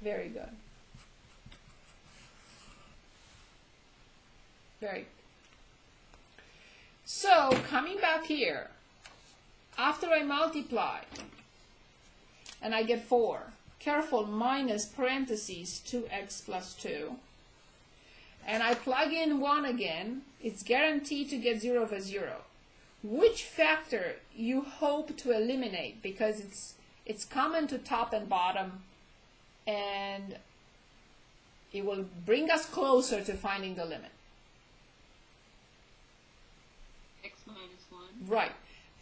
Very good. Very good. So, coming back here, after I multiply, and I get 4, careful, minus parentheses 2x plus 2, and I plug in 1 again, it's guaranteed to get 0 over 0. Which factor you hope to eliminate, because it's common to top and bottom, and it will bring us closer to finding the limit. X minus 1. Right.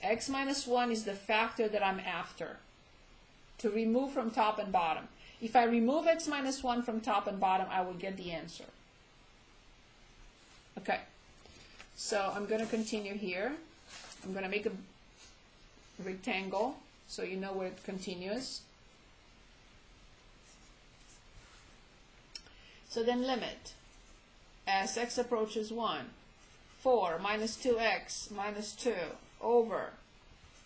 X minus 1 is the factor that I'm after to remove from top and bottom. If I remove x minus 1 from top and bottom, I will get the answer. Okay. So I'm going to continue here. I'm going to make a rectangle so you know where it continues. So then limit as x approaches 1, 4 minus 2x minus 2 over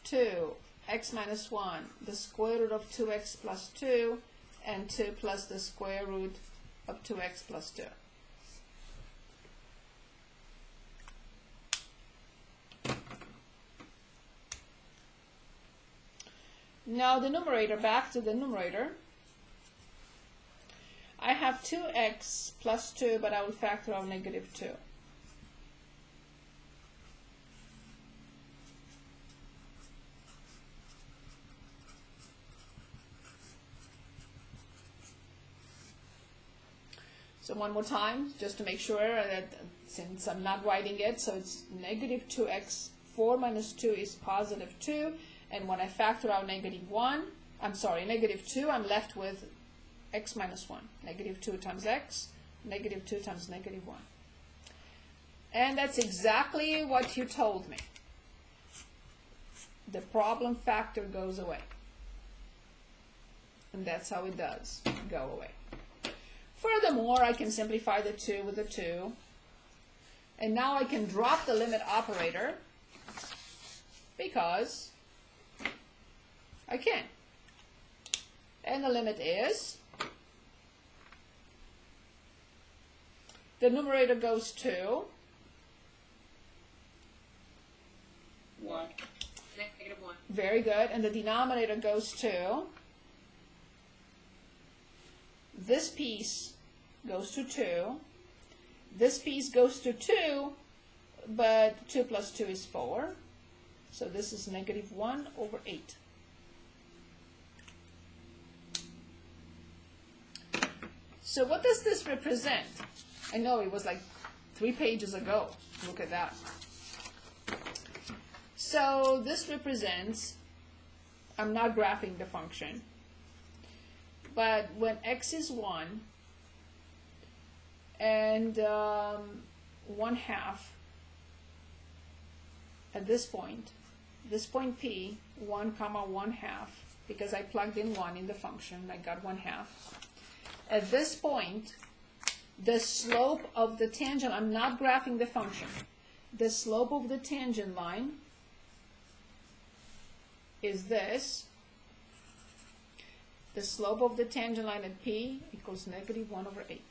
2 x minus 1, the square root of 2x plus 2, and 2 plus the square root of 2x plus 2. Now the numerator, back to the numerator. I have 2x plus 2, but I will factor out negative 2. So one more time, just to make sure that since I'm not writing it, so it's negative 2x, 4 minus 2 is positive 2, and when I factor out negative 2, I'm left with x minus 1. Negative 2 times x, negative 2 times negative 1. And that's exactly what you told me. The problem factor goes away. And that's how it does go away. Furthermore, I can simplify the 2 with the 2. And now I can drop the limit operator because I can. And the limit is, the numerator goes to 1. Negative 1. Very good. And the denominator goes to, this piece goes to 2. This piece goes to 2, but 2 plus 2 is 4. So this is negative 1 over 8. So what does this represent? I know it was like 3 pages ago. Look at that. So this represents, I'm not graphing the function, but when x is 1 and 1/2 at this point P, 1 comma 1/2, because I plugged in 1 in the function, I got 1/2. At this point, the slope of the tangent, I'm not graphing the function, the slope of the tangent line is this. The slope of the tangent line at P equals negative 1 over 8.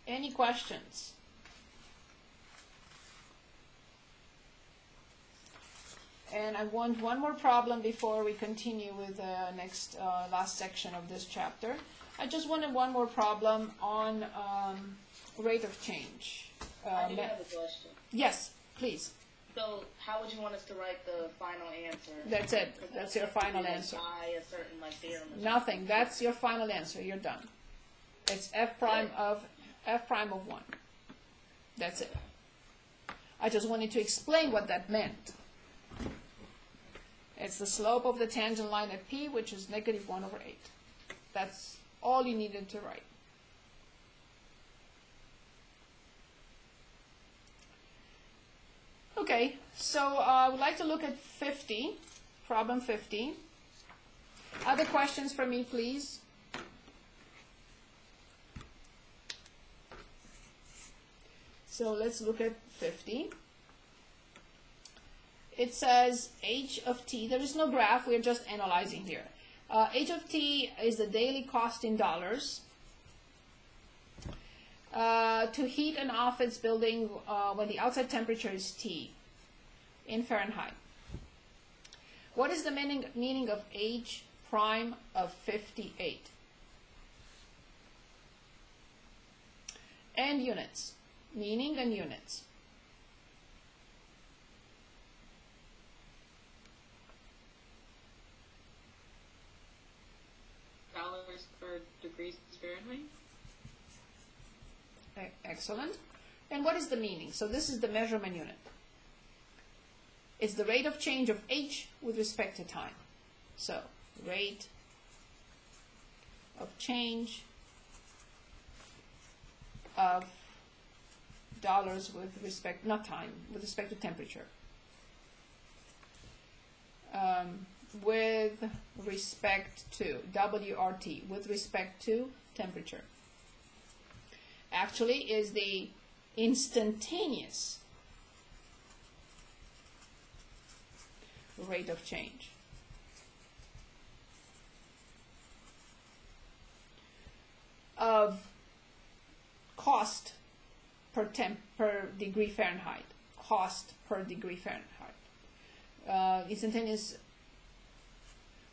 Any questions? And I want one more problem before we continue with the next last section of this chapter. I just wanted one more problem on rate of change. I do have a question. Yes, please. So how would you want us to write the final answer? That's it. That's your final answer. By a certain theorem. Nothing. That's your final answer. You're done. It's f prime of 1. That's it. I just wanted to explain what that meant. It's the slope of the tangent line at P, which is negative 1 over 8. That's all you needed to write. Okay, so I would like to look at 50, problem 50. Other questions for me, please? So let's look at 50. it says h of t, there is no graph, we're just analyzing here. H of t is the daily cost in dollars to heat an office building when the outside temperature is T in Fahrenheit. What is the meaning of H prime of 58? And units. Meaning and units. Dollars per degrees Fahrenheit. Excellent. And what is the meaning? So this is the measurement unit. It's the rate of change of H with respect to time. So rate of change of dollars with respect, not time, with respect to temperature. With respect to, WRT, with respect to temperature. Actually is the instantaneous rate of change. Of cost per degree Fahrenheit. Cost per degree Fahrenheit. Instantaneous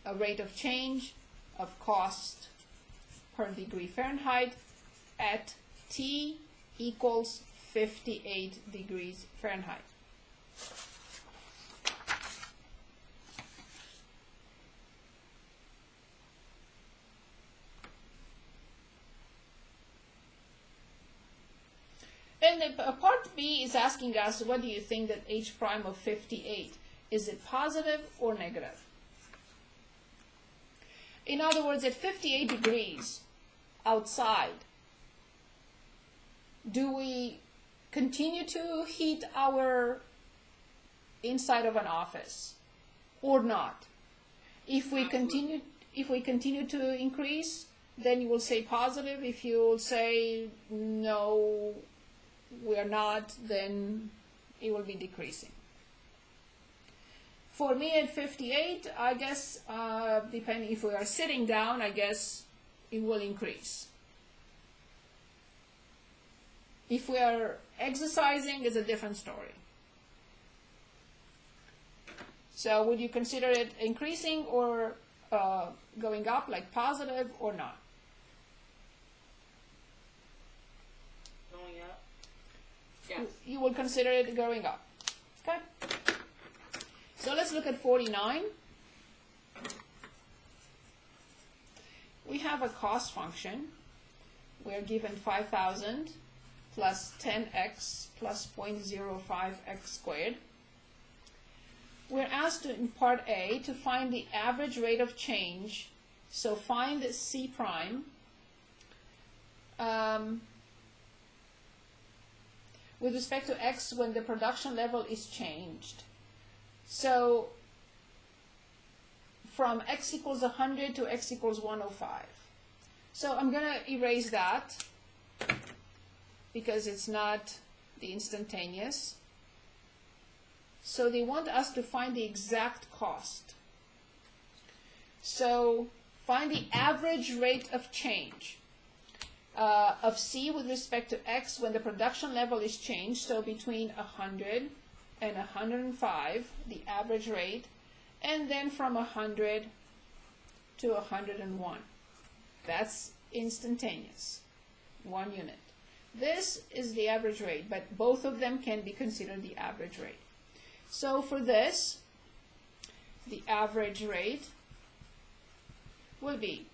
a rate of change of cost per degree Fahrenheit at T equals 58 degrees Fahrenheit. And part B is asking us, what do you think that H prime of 58? Is it positive or negative? In other words, at 58 degrees outside, do we continue to heat our inside of an office or not? If we continue to increase, then you will say positive. If you will say no, we are not, then it will be decreasing. For me at 58, I guess, depending if we are sitting down, I guess it will increase. If we are exercising, it's a different story. So would you consider it increasing or going up, like positive or not? Going up. Yes. You will consider it going up. Okay. So let's look at 49. We have a cost function. We're given 5,000 plus 10x plus 0.05x squared. We're asked in part A to find the average rate of change. So find C prime with respect to x when the production level is changed. So from x equals 100 to x equals 105. So I'm going to erase that because it's not the instantaneous. So they want us to find the exact cost. So find the average rate of change of C with respect to x when the production level is changed. So between 100 and 105, the average rate, and then from 100 to 101. That's instantaneous, 1 unit. This is the average rate, but both of them can be considered the average rate. So for this, the average rate will be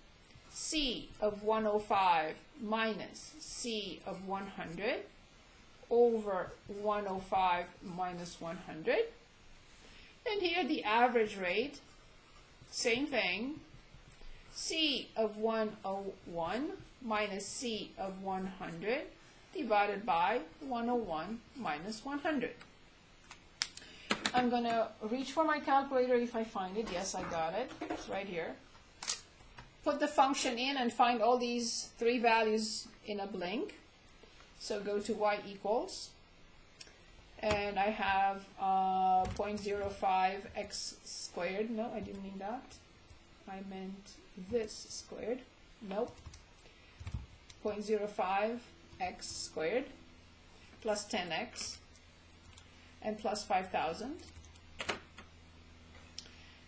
C of 105 minus C of 100 over 105 minus 100. And here the average rate, same thing, C of 101 minus C of 100 divided by 101 minus 100. I'm going to reach for my calculator if I find it. Yes, I got it. It's right here. Put the function in and find all these 3 values in a blink. So go to y equals, and I have 0.05 x squared. No, I didn't mean that. I meant this squared. Nope. 0.05 x squared plus 10x and plus 5,000.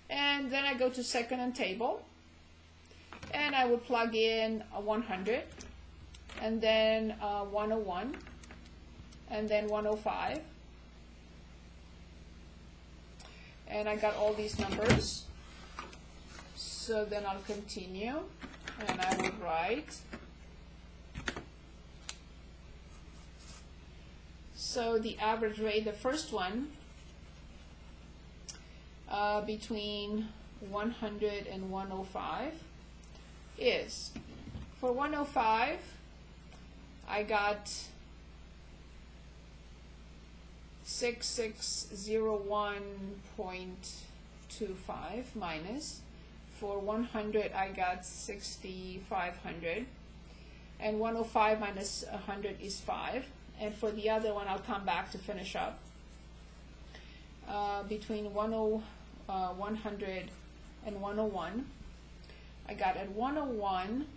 And then I go to second table, and I would plug in a 100, and then 101, and then 105. And I got all these numbers. So then I'll continue, and I will write. So the average rate, the first one, between 100 and 105 is, for 105, I got 6601.25 minus. For 100, I got 6,500. And 105 minus 100 is 5. And for the other one, I'll come back to finish up. Between 100 and 101, I got at 101,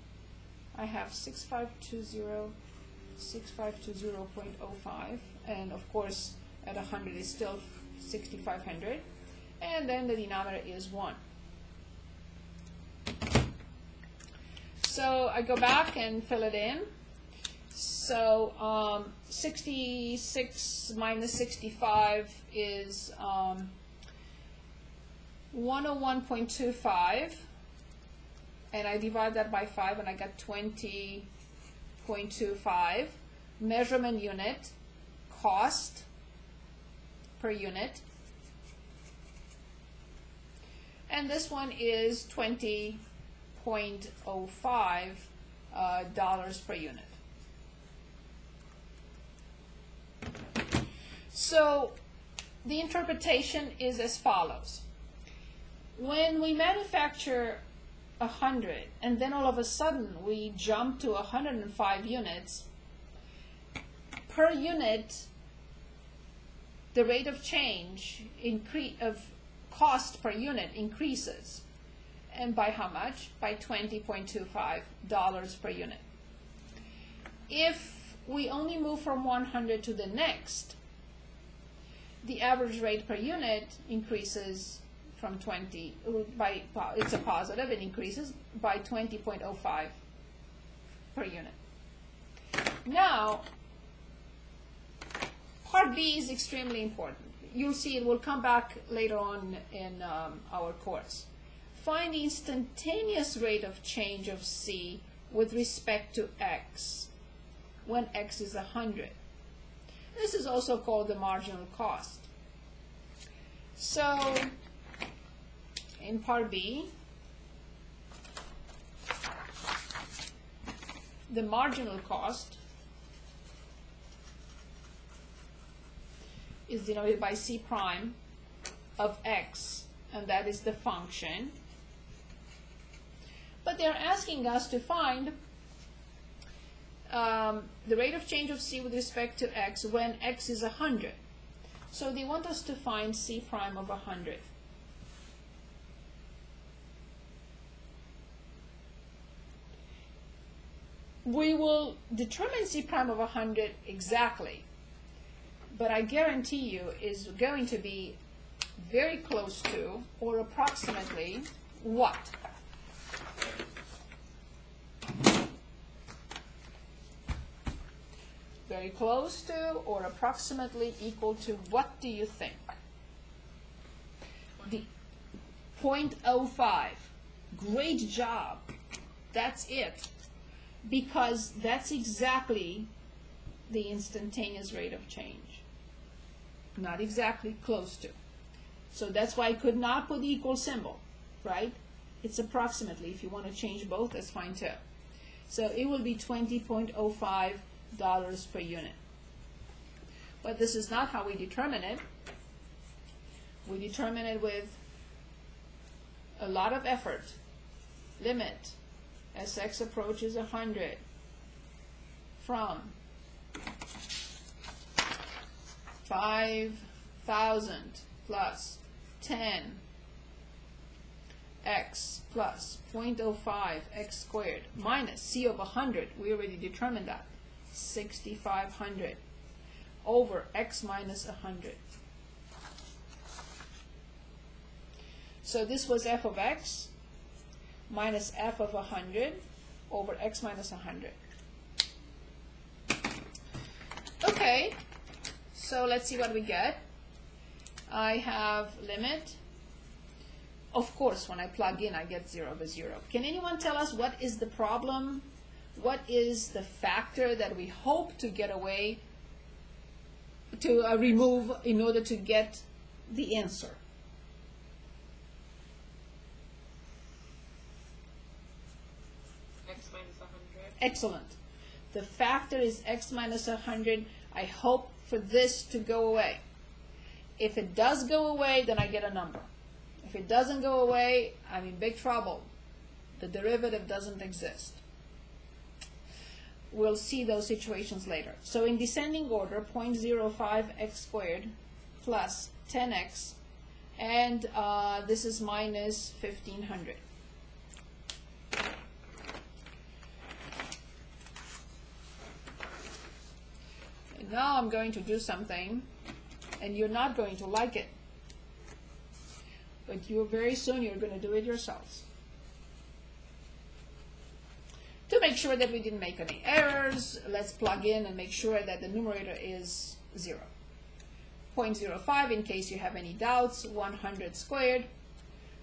I have 6520.05, and of course at 100 is still 6,500, and then the denominator is 1. So I go back and fill it in. So 66 minus 65 is 101.25, and I divide that by 5, and I got 20.25. Measurement unit, cost per unit, and this one is $20.05 dollars per unit. So the interpretation is as follows. When we manufacture 100 and then all of a sudden we jump to 105 units, per unit the rate of change of cost per unit increases. And by how much? By $20.25 per unit. If we only move from 100 to the next, the average rate per unit increases from 20 by, it's a positive, it increases by 20.05 per unit. Now, part B is extremely important. You'll see it will come back later on in our course. Find the instantaneous rate of change of C with respect to X when X is 100. This is also called the marginal cost. So, in part B, the marginal cost is denoted by C prime of X, and that is the function. But they're asking us to find the rate of change of C with respect to X when X is 100. So they want us to find C prime of 100. We will determine C prime of 100 exactly, but I guarantee you is going to be very close to or approximately what? Very close to or approximately equal to what do you think? The 0.05. Great job. That's it. Because that's exactly the instantaneous rate of change. Not exactly, close to. So that's why I could not put the equal symbol, right? It's approximately. If you want to change both, that's fine too. So it will be $20.05 per unit. But this is not how we determine it. We determine it with a lot of effort. Limit as X approaches 100 from 5,000 plus 10 x plus 0.05 x squared minus c of 100, we already determined that, 6,500 over x minus 100. So this was f of x minus f of 100 over x minus 100. Okay, so let's see what we get. I have limit. Of course, when I plug in, I get 0 over 0. Can anyone tell us what is the problem? What is the factor that we hope to get away, to remove in order to get the answer? X minus 100. Excellent. The factor is x minus 100. I hope for this to go away. If it does go away, then I get a number. If it doesn't go away, I'm in big trouble. The derivative doesn't exist. We'll see those situations later. So in descending order, 0.05 x squared plus 10x, and this is minus 1,500. And now I'm going to do something, and you're not going to like it. But very soon you're going to do it yourselves. To make sure that we didn't make any errors, let's plug in and make sure that the numerator is 0. 0.05 in case you have any doubts, 100 squared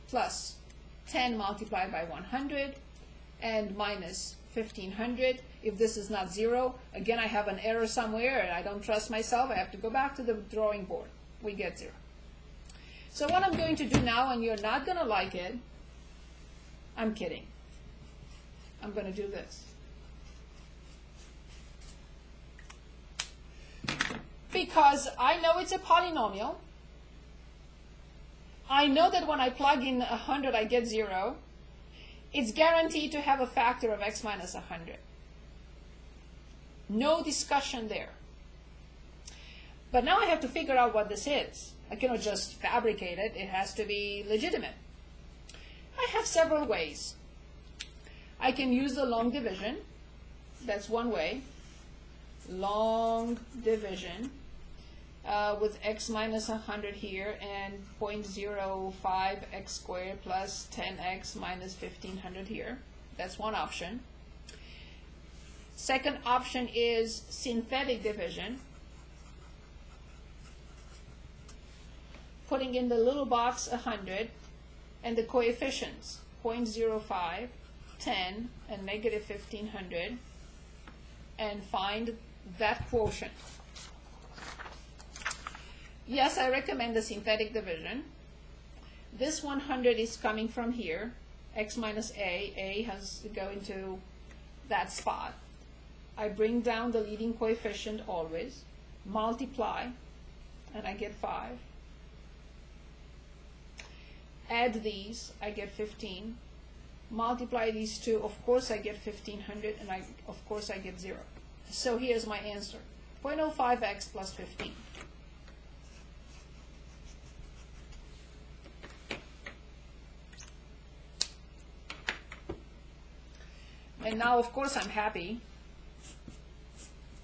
plus 10 multiplied by 100 and minus 1,500. If this is not 0, again I have an error somewhere and I don't trust myself, I have to go back to the drawing board. We get 0. So what I'm going to do now, and you're not going to like it, I'm kidding. I'm going to do this. Because I know it's a polynomial. I know that when I plug in 100, I get 0. It's guaranteed to have a factor of x minus 100. No discussion there. But now I have to figure out what this is. I cannot just fabricate it. It has to be legitimate. I have several ways. I can use the long division. That's one way. Long division with x minus 100 here and 0.05 x squared plus 10x minus 1,500 here. That's one option. Second option is synthetic division. Putting in the little box 100 and the coefficients 0.05, 10, and negative 1,500, and find that quotient. Yes, I recommend the synthetic division. This 100 is coming from here, x minus a has to go into that spot. I bring down the leading coefficient always, multiply, and I get 5. Add these, I get 15. Multiply these two, of course I get 1,500, and of course I get 0. So here's my answer, 0.05x plus 15. And now, of course, I'm happy,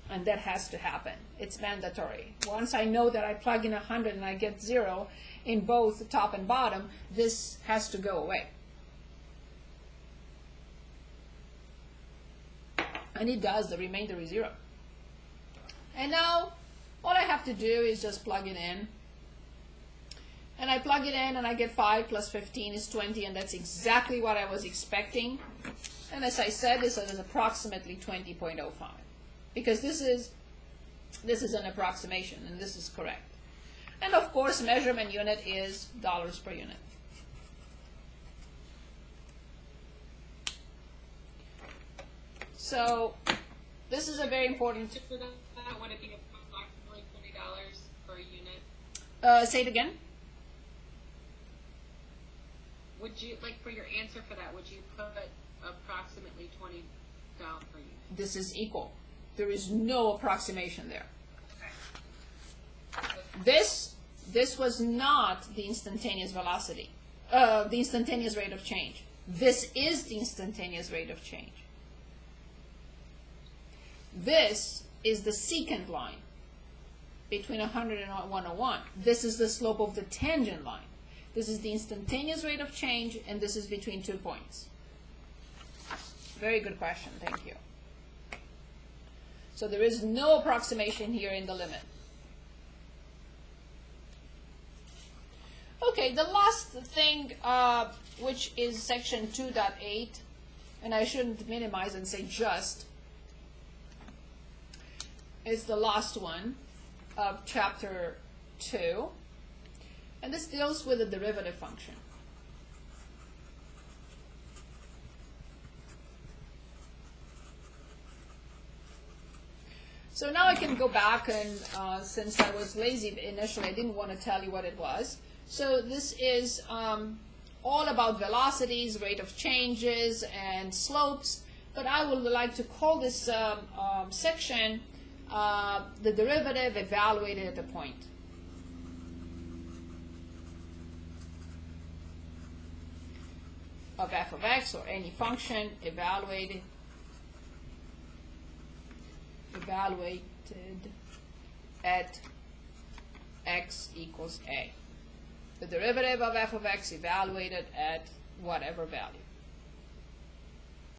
and that has to happen. It's mandatory. Once I know that I plug in 100 and I get 0 in both the top and bottom, this has to go away. And it does. The remainder is 0. And now, all I have to do is just plug it in. And I plug it in, and I get 5 plus 15 is 20, and that's exactly what I was expecting. And as I said, this is approximately 20.05, because this is an approximation, and this is correct. And of course, measurement unit is dollars per unit. So this is a very important. For that, would it be approximately $20 per unit? Say it again. Would you, like, for your answer for that, would you put approximately $20 per unit? This is equal. There is no approximation there. Okay. This was not the instantaneous velocity, the instantaneous rate of change. This is the instantaneous rate of change. This is the secant line between 100 and 101. This is the slope of the tangent line. This is the instantaneous rate of change, and this is between 2 points. Very good question, thank you. So there is no approximation here in the limit. Okay, the last thing, which is section 2.8, and I shouldn't minimize and say just, is the last one of chapter 2, and this deals with the derivative function. So now I can go back, and since I was lazy initially, I didn't want to tell you what it was. So this is all about velocities, rate of changes, and slopes, but I would like to call this section the derivative evaluated at a point. Of f of x, or any function evaluated at x equals a. The derivative of f of x evaluated at whatever value.